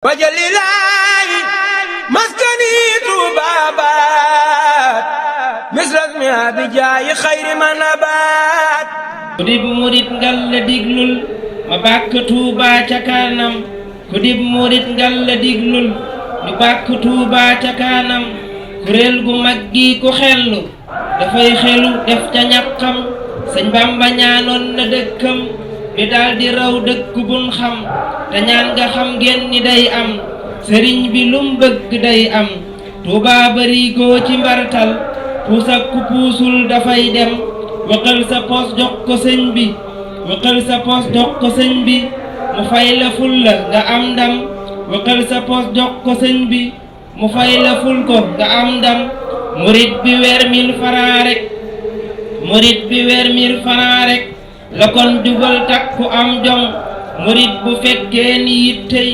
wajalilaayi maskani tuubaabaat misrasmi abijaayi xayri manabaat ku dib murit ngal la diglul ma bàkk Tuubaa ca kanam ku dib murit ngal la diglul ñu bàkk Tuubaa ca kanam kuréel gu mag gi ku xellu dafay xelu def ca ñaqam sëñ Bamba ñaanoon na dëkkam bi daldi raw dëkk bun xam te ñaan nga xam ngeen ni day am sëriñ bi lum bëgg day am Tuubaa bari goo ci mbartal puus ak ku puusul dafay dem waqal sa poos jox ko sëñ bi waqal sa poos jox ko sëñ bi mu fay la ful la nga am ndam waqal sa poos jox ko sëñ bi mu fay la ful ko nga am ndam murit bi weer 1000 francs rek murit bi weer 1000 francs rek la kon dugal takku am jom murit bu fekkee ni yittey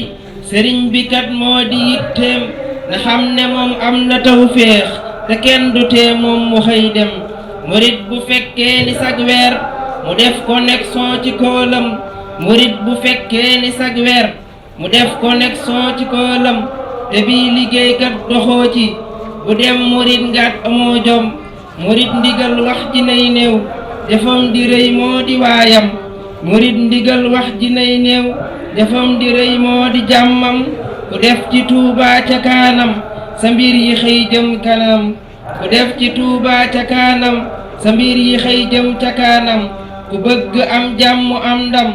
sëriñ bi kat moo di yitteem na xam ne moom am na tawféex te kenn du tee moom mu xëy dem murit bu fekkee ni sag weer mu def connexion ci koolam murit bu fekkee ni sag weer mu def connexion ci koolam te bii liggéeykat doxoo ci bu dem murit ngaat amoo jom murit ndigal wax ji nay néew defam di rëy moo di waayam murit ndigal wax ji nay néew defam di rëy moo di jàmmam ku def ci Tuubaa ca kanam sa mbir yi xëy jëm kanam ku def ci Tuubaa ca kanam sa mbir yi xëy jëm ca kanam ku bëgg am jàmm am ndam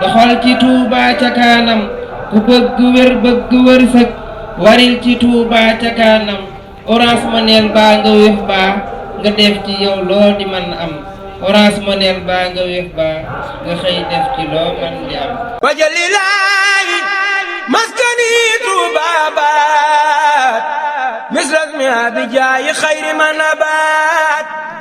doxal ci Tuubaa ca kanam ku bëgg wér bëgg wërsëg waril ci Tuubaa ca kanam Orange Money baa nga Wave baa nga def ci yow loo di man am Orange Money baa nga Wave baa nga xëy def ci loo man di am wajalilaayi maskani tuubaabaat misrasmi abijaayi xayri manabaat